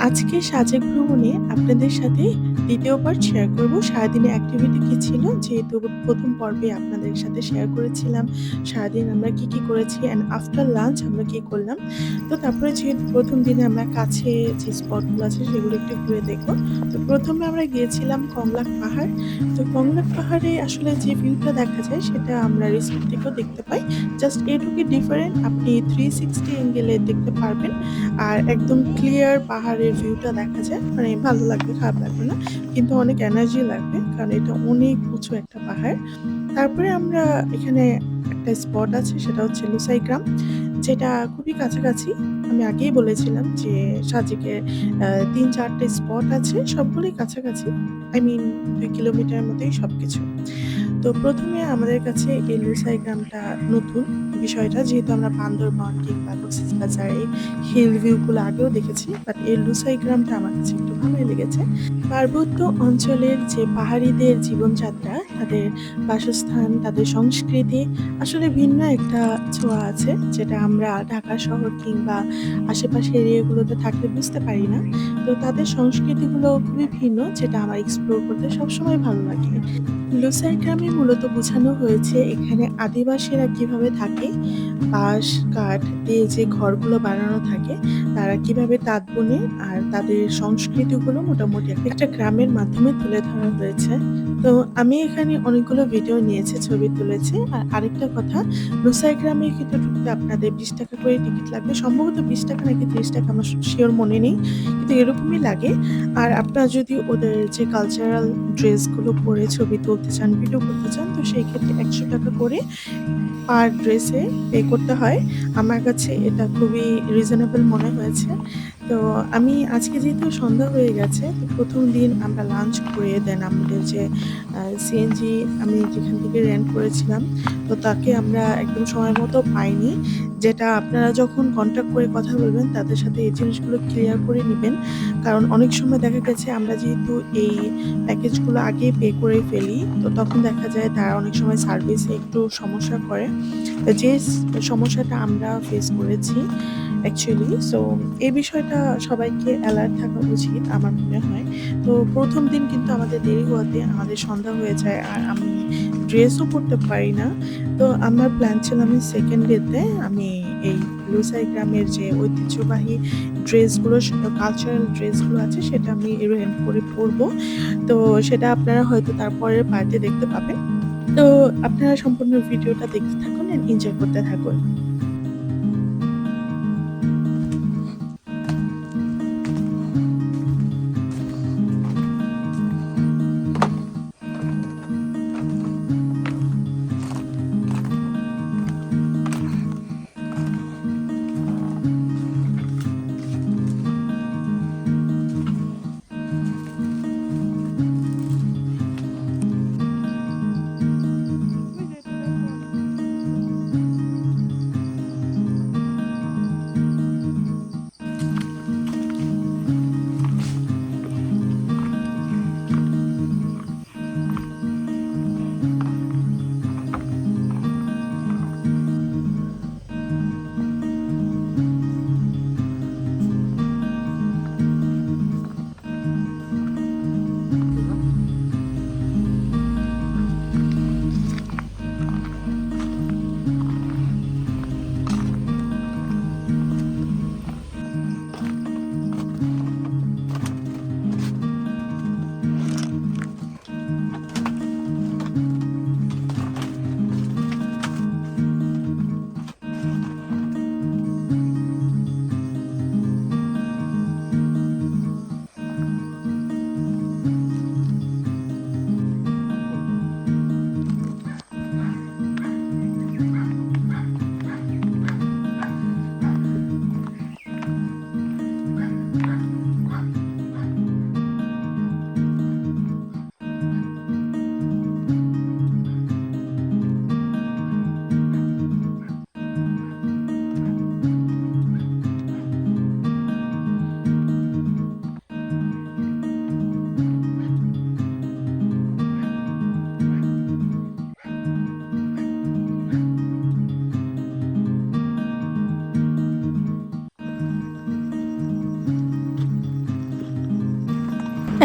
আজকে সাজেক ভ্রমণে আপনাদের সাথে ২য় পার্ট শেয়ার করব। সারাদিনের অ্যাক্টিভিটি কি ছিল? যেহেতু ১ম পর্বে আপনাদের সাথে শেয়ার করেছিলাম সারাদিন আমরা কি করেছি অ্যান্ড আফটার লাঞ্চ আমরা কি করলাম। তো তারপরে যেহেতু ১ম দিনে আমরা কাছে যে স্পটগুলো আছে সেগুলো একটু ঘুরে দেখব। তো ১ম এ আমরা গিয়েছিলাম কংলাক পাহাড়। তো কংলাক পাহাড়ে আসলে যে ভিউটা দেখা যায় সেটা আমরা রিসোর্ট থেকেও দেখতে পাই। জাস্ট এটুকুই ডিফারেন্ট, আপনি 360 অ্যাঙ্গেলে দেখতে পারবেন। আর একদম ক্লিয়ার পাহাড়ের ভিউটা দেখা যায়। মানে ভালো লাগবে, খারাপ লাগবে না। কিন্তু অনেক এনার্জি লাগবে। কারণ এটা অনেক উঁচু একটা পাহাড়। তারপরে আমরা এখানে একটা স্পট আছে সেটা হচ্ছে লুসাই গ্রাম। যেটা খুবই কাছাকাছি। আমি আগেই বলেছিলাম যে সাজেকে ৩-৪ টা স্পট আছে। সবগুলোই কাছাকাছি। I mean ২ কিলোমিটারের মধ্যেই সবকিছু। তো ১ম এ আমাদের কাছে এই লুসাই গ্রামটা নতুন বিষয়টা। যেহেতু আমরা বান্দরবন কিংবা কক্সবাজার এই হিল ভিউ গুলো আগেও দেখেছি। বাট এই লুসাই গ্রামটা আমার কাছে একটু ভালোই লেগেছে। পার্বত্য অঞ্চলের যে পাহাড়িদের জীবনযাত্রা, তাদের বাসস্থান, তাদের সংস্কৃতি আসলে ভিন্ন একটা ছোঁয়া আছে, যেটা আমরা ঢাকা শহর কিংবা আশেপাশের এরিয়াগুলোতে থাকলে বুঝতে পারি না। তো তাদের সংস্কৃতিগুলো খুবই ভিন্ন, যেটা আমার এক্সপ্লোর করতে সবসময় ভালো লাগে। লুসাই গ্রামে মূলত বোঝানো হয়েছে এখানে আদিবাসীরা কিভাবে থাকে, বাঁশ, কাঠ দিয়ে যে ঘরগুলো বানানো থাকে, তারা কিভাবে তাঁত বোনে আর তাদের সংস্কৃতিগুলো মোটামুটি একটা গ্রামের মাধ্যমে তুলে ধরা হয়েছে। তো আমি এখানে অনেকগুলো ভিডিও নিয়েছি, ছবি তুলেছি। আর আরেকটা কথা, লুসাই গ্রামে কিন্তু ঢুকতে আপনাদের ৳২০ করে টিকিট লাগবে। সম্ভবত ৳২০ নাকি ৳৩০ আমার সিওর মনে নেই। কিন্তু এরকমই লাগে। আর আপনারা যদি ওদের যে কালচারাল ড্রেসগুলো পরে ছবি তুলতে চান, ভিডিও করতে চান, তো সেই ক্ষেত্রে ৳১০০ করে পার ড্রেসে পে করতে হয়। আমার কাছে এটা খুবই রিজনেবল মনে হয়েছে। তো আমি আজকে যেহেতু সন্ধ্যা হয়ে গেছে, তো ১ম দিন আমরা লাঞ্চ করে দেন আমাদের যে সিএনজি আমি যেখান থেকে রেন্ট করেছিলাম, তো তাকে আমরা একদম সময় মতো পাইনি। যেটা আপনারা যখন কনট্যাক্ট করে কথা বলবেন তাদের সাথে এই জিনিসগুলো ক্লিয়ার করে নিবেন। কারণ অনেক সময় দেখা গেছে আমরা যেহেতু এই প্যাকেজগুলো আগেই পে করে ফেলি, তো তখন দেখা যায় তারা অনেক সময় সার্ভিসে একটু সমস্যা করে। যে সমস্যাটা আমরা ফেস করেছি অ্যাকচুয়ালি। সো এই বিষয়টা সবাইকে অ্যালার্ট থাকা উচিত আমার মনে হয়। তো ১ম দিন কিন্তু আমাদের দেরি হওয়াতে আমাদের সন্ধ্যা হয়ে যায় আর আমি ড্রেসও পরতে পারি না। তো আমার প্ল্যান ছিল আমি 2nd ডেতে আমি এই লুসাই গ্রামের যে ঐতিহ্যবাহী ড্রেসগুলো কালচারাল ড্রেসগুলো আছে সেটা আমি রেন্ট করে পরবো। তো সেটা আপনারা হয়তো তারপরের পার্টে দেখতে পাবেন। তো আপনারা সম্পূর্ণ ভিডিওটা দেখতে থাকুন এন্ড এনজয় করতে থাকুন।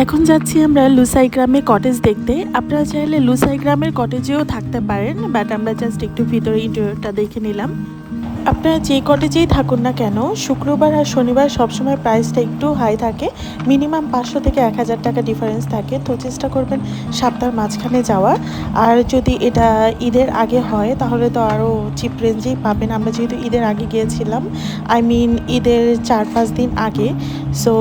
এখন যাচ্ছি আমরা লুসাই গ্রামে কটেজ দেখতে। আপনারা চাইলে লুসাই গ্রামের কটেজেও থাকতে পারেন, বাট আমরা জাস্ট একটু ভিতরে ইন্টেরিয়রটা দেখে নিলাম। আপনারা যে কটেজেই থাকুন না কেন, শুক্রবার আর শনিবার সবসময় প্রাইসটা একটু হাই থাকে, মিনিমাম 500 থেকে 1000 টাকা ডিফারেন্স থাকে। তো চেষ্টা করবেন সপ্তাহের মাঝখানে যাওয়ার। আর যদি এটা ঈদের আগে হয় তাহলে তো আরও চিপ রেঞ্জেই পাবেন। আমরা যেহেতু ঈদের আগে গিয়েছিলাম, আই মিন ঈদের 4-5 দিন আগে, সো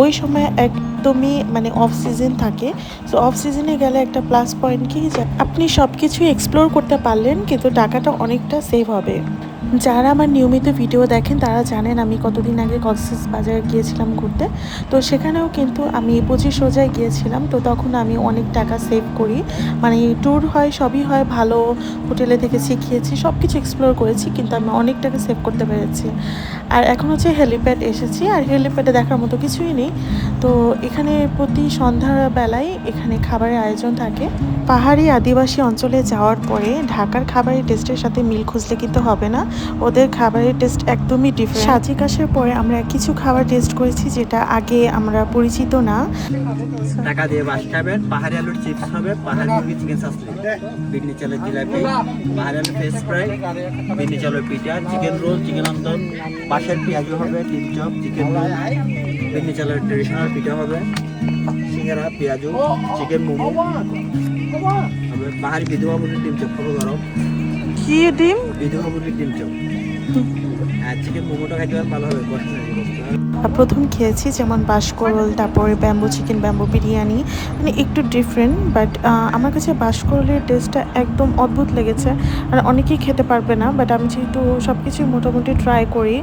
ওই সময় একদমই মানে অফ সিজন থাকে। সো অফ সিজনে গেলে একটা প্লাস পয়েন্ট কি, যে আপনি সব কিছুই এক্সপ্লোর করতে পারলেন, কিন্তু টাকাটা অনেকটা সেভ হবে। যারা আমার নিয়মিত ভিডিও দেখেন তারা জানেন আমি কতদিন আগে কক্সবাজার গিয়েছিলাম ঘুরতে। তো সেখানেও কিন্তু আমি 25 রোজায় গিয়েছিলাম। তো তখন আমি অনেক টাকা সেভ করি, মানে ট্যুর হয়, সবই হয়, ভালো হোটেলে থেকে শিখিয়েছি, সব কিছু এক্সপ্লোর করেছি, কিন্তু আমি অনেক টাকা সেভ করতে পেরেছি। আর এখন হচ্ছে হেলিপ্যাড এসেছি, আর হেলিপ্যাডে দেখার মতো কিছুই নেই। তো এখানে প্রতি সন্ধ্যার বেলায় এখানে খাবারের আয়োজন থাকে। পাহাড়ি আদিবাসী অঞ্চলে যাওয়ার পরে ঢাকার খাবারের টেস্টের সাথে মিল খুঁজলে কিন্তু হবে না, ওদের খাবারের টেস্ট একদমই ডিফারেন্ট। সাজিক আসার পরে আমরা কিছু খাবার টেস্ট করেছি যেটা আগে আমরা পরিচিত না। টাকা দিয়ে বাস খাবেন, পাহাড়ি আলুর চিপস হবে, পাহাড়ি মুরগি চিকেন সাসলি, বিন্নি চালের জিলাপি, পাহাড়ি আলুর ফেস ফ্রাই, বিন্নি চালের পিঠা, চিকেন রোল, চিকেন অন্তর, পাশের পেঁয়াজু হবে, ডিম চপ, চিকেন রোল, বিন্নি চালের ট্রেডিশনাল পিঠা হবে, সিঙ্গারা, পেঁয়াজু, চিকেন মোমো হবে, পাহাড়ি বিধবা মুরগির ডিম চপ হবে গরম। কি ডিম? বিধবা মুরগির ডিম চপ। আর চিকেন মোমোটা খাইতে ভালো হবে, বসে প্রথম খেয়েছি যেমন বাঁশকরল, তারপরে ব্যাম্বো চিকেন, ব্যাম্বো বিরিয়ানি, মানে একটু ডিফারেন্ট, বাট আমার কাছে বাঁশকরলের টেস্টটা একদম অদ্ভুত লেগেছে। আর অনেকেই খেতে পারবে না, বাট আমি যেহেতু সব কিছুই মোটামুটি ট্রাই করি,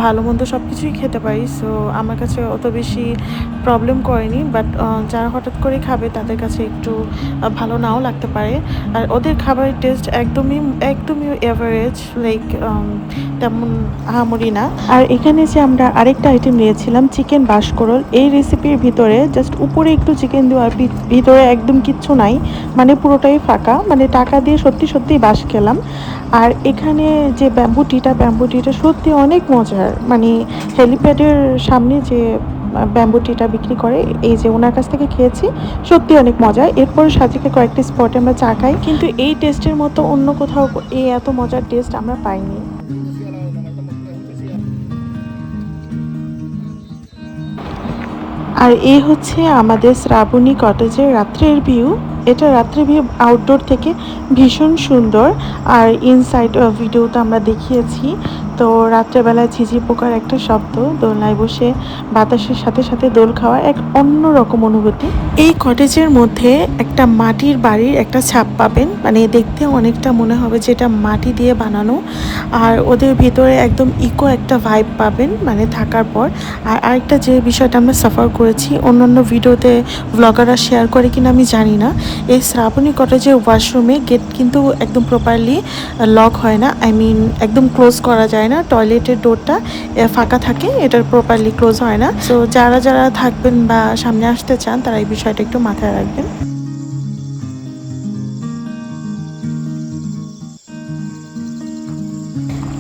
ভালো মন্দ সব কিছুই খেতে পারি, সো আমার কাছে অত বেশি প্রবলেম করেনি। বাট যারা হঠাৎ করে খাবে তাদের কাছে একটু ভালো নাও লাগতে পারে। আর ওদের খাবারের টেস্ট একদমই একদমই এভারেজ, লাইক তেমন আহামরি না। আর এখানে যে আমরা আরেকটা আইটেম নিয়েছিলাম চিকেন বাঁশকরল, এই রেসিপির ভিতরে জাস্ট উপরে একটু চিকেন দেওয়ার, ভিতরে একদম কিচ্ছু নাই, মানে পুরোটাই ফাঁকা, মানে টাকা দিয়ে সত্যি সত্যিই বাঁশ খেলাম। আর এখানে যে ব্যাম্বু টিটা সত্যি অনেক মজার, মানে হেলিপ্যাডের সামনে যে ব্যাম্বু টিটা বিক্রি করে, এই যে ওনার কাছ থেকে খেয়েছি, সত্যি অনেক মজা। এরপর সাজিকে কয়েকটি স্পটে আমরা চা খাই, কিন্তু এই টেস্টের মতো অন্য কোথাও এই এত মজার টেস্ট আমরা পাইনি। আর এই হচ্ছে আমাদের শ্রাবণী কটেজের রাত্রের ভিউ। এটা রাত্রে ভিউ আউটডোর থেকে ভীষণ সুন্দর। আর ইনসাইড ভিডিওটা আমরা দেখিয়েছি। তো রাত্রেবেলায় ঝিঝি পোকার একটা শব্দ, দোলনায় বসে বাতাসের সাথে সাথে দোল খাওয়ার এক অন্য রকম অনুভূতি। এই কটেজের মধ্যে একটা মাটির বাড়ির একটা ছাপ পাবেন, মানে দেখতে অনেকটা মনে হবে যে এটা মাটি দিয়ে বানানো। আর ওদের ভিতরে একদম ইকো একটা ভাইব পাবেন মানে থাকার পর। আর আরেকটা যে বিষয়টা আমরা সাফার করেছি, অন্যান্য ভিডিওতে ব্লগাররা শেয়ার করে কিনা আমি জানি না, এই শ্রাবণী কটেজের ওয়াশরুমে গেট কিন্তু একদম প্রপারলি লক হয় না, আই মিন একদম ক্লোজ করা যায় না, টয়লেটের ডোরটা ফাঁকা থাকে, এটার প্রপারলি ক্লোজ হয় না। সো যারা যারা থাকবেন বা সামনে আসতে চান তারা এই বিষয়টা একটু মাথায় রাখবেন।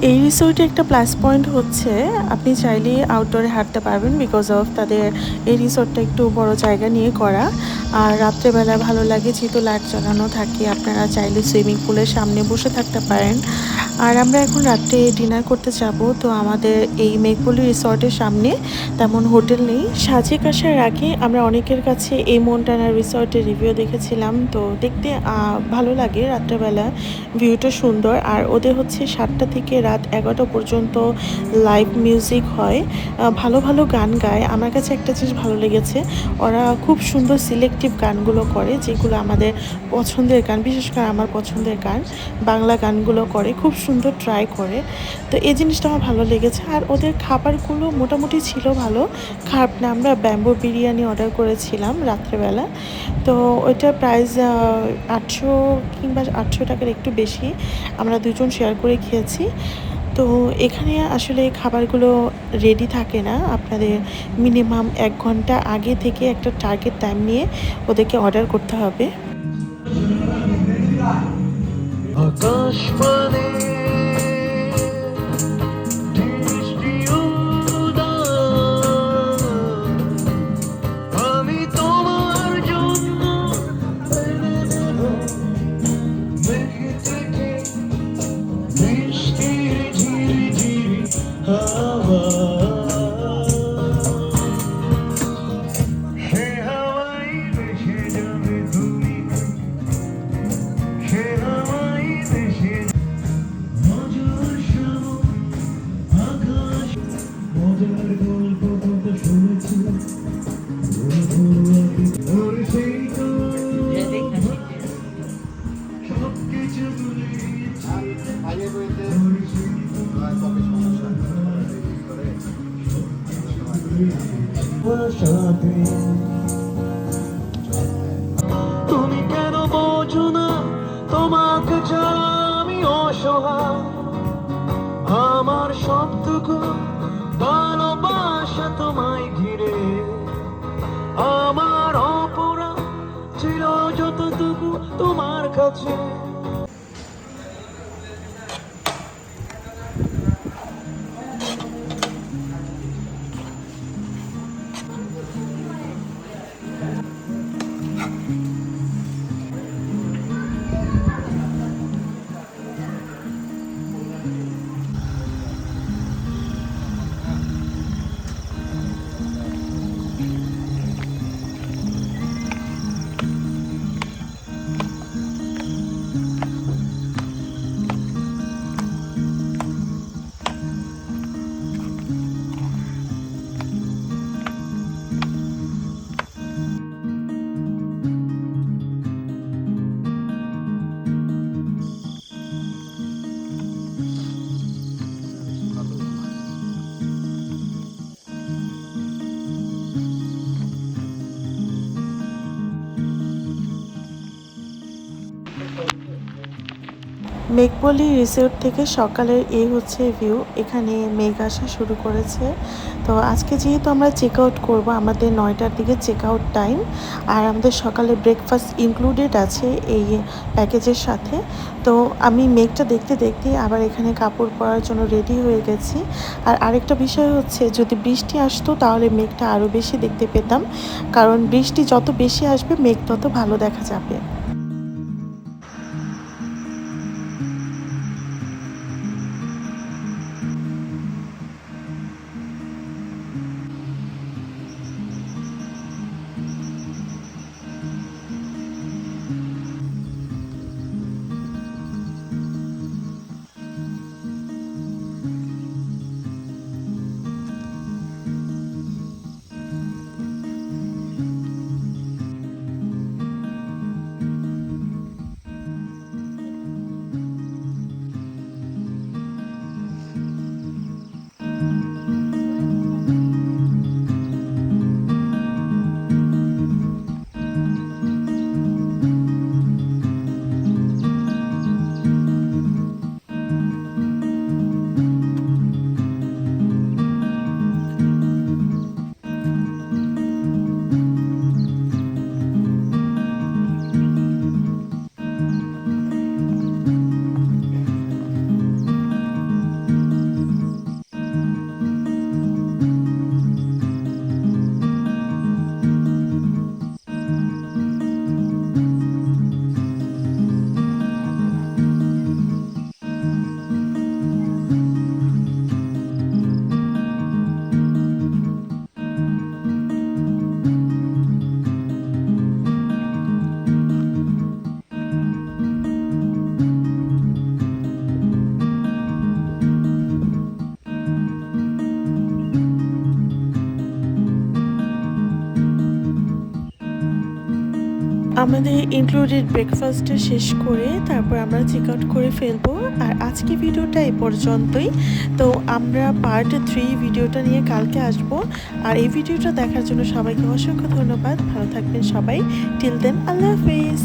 এই রিসোর্টে একটা প্লাস পয়েন্ট হচ্ছে আপনি চাইলে আউটডোরে হাঁটতে পারবেন, বিকজ অফ তাদের এই রিসোর্টটা একটু বড় জায়গা নিয়ে করা। আর রাত্রেবেলা ভালো লাগে যেহেতু লাইট জ্বালানো থাকে, আপনারা চাইলে সুইমিং পুলের সামনে বসে থাকতে পারেন। আর আমরা এখন রাত্রে ডিনার করতে যাব, তো আমাদের এই মেঘপল্লী রিসর্টের সামনে তেমন হোটেল নেই। সাজেক আসার আগে আমরা অনেকের কাছে এই মন্টানা রিসর্টের রিভিউ দেখেছিলাম, তো দেখতে ভালো লাগে, রাত্রেবেলা ভিউটা সুন্দর। আর ওদের হচ্ছে 7টা থেকে রাত 11টা পর্যন্ত লাইভ মিউজিক হয়, ভালো ভালো গান গায়। আমার কাছে একটা জিনিস ভালো লেগেছে, ওরা খুব সুন্দর সিলেক্টিভ গানগুলো করে, যেগুলো আমাদের পছন্দের গান, বিশেষ করে আমার পছন্দের গান, বাংলা গানগুলো করে, খুব সুন্দর ট্রাই করে। তো এই জিনিসটা আমার ভালো লেগেছে। আর ওদের খাবারগুলো মোটামুটি ছিল ভালো, খারাপ না। আমরা ব্যাম্বো বিরিয়ানি অর্ডার করেছিলাম রাত্রেবেলা, তো ওইটার প্রাইস 800 কিংবা 800 টাকার একটু বেশি, আমরা দুজন শেয়ার করে খেয়েছি। তো এখানে আসলে খাবারগুলো রেডি থাকে না, আপনাদের মিনিমাম 1 ঘন্টা আগে থেকে একটা টার্গেট টাইম নিয়ে ওদেরকে অর্ডার করতে হবে। আমি তোমার তুমি কেন বোঝো না তোমাকে ছাড়া আমি অসহায় আমার সবটুকু ভালোবাসা তোমায় ঘিরে আমার অপরাধ ছিল যতটুকু তোমার কাছে মেঘপল্লী রিসোর্ট থেকে সকালের এই হচ্ছে ভিউ। এখানে মেঘ আসা শুরু করেছে। তো আজকে যেহেতু আমরা চেক আউট করবো, আমাদের 9টার দিকে চেক আউট টাইম, আর আমাদের সকালে ব্রেকফাস্ট ইনক্লুডেড আছে এই প্যাকেজের সাথে। তো আমি মেঘটা দেখতে দেখতে আবার এখানে কাপড় পরার জন্য রেডি হয়ে গেছি। আর আরেকটা বিষয় হচ্ছে, যদি বৃষ্টি আসতো তাহলে মেঘটা আরও বেশি দেখতে পেতাম, কারণ বৃষ্টি যত বেশি আসবে মেঘ তত ভালো দেখা যাবে। আমাদের ইনক্লুডেড ব্রেকফাস্টটা শেষ করে তারপর আমরা চেক আউট করে ফেলবো। আর আজকে ভিডিওটা এ পর্যন্তই। তো আমরা পার্ট 3 ভিডিওটা নিয়ে কালকে আসব। আর এই ভিডিওটা দেখার জন্য সবাইকে অসংখ্য ধন্যবাদ। ভালো থাকবেন সবাই। টিল দেন, আল্লাহ হাফেজ।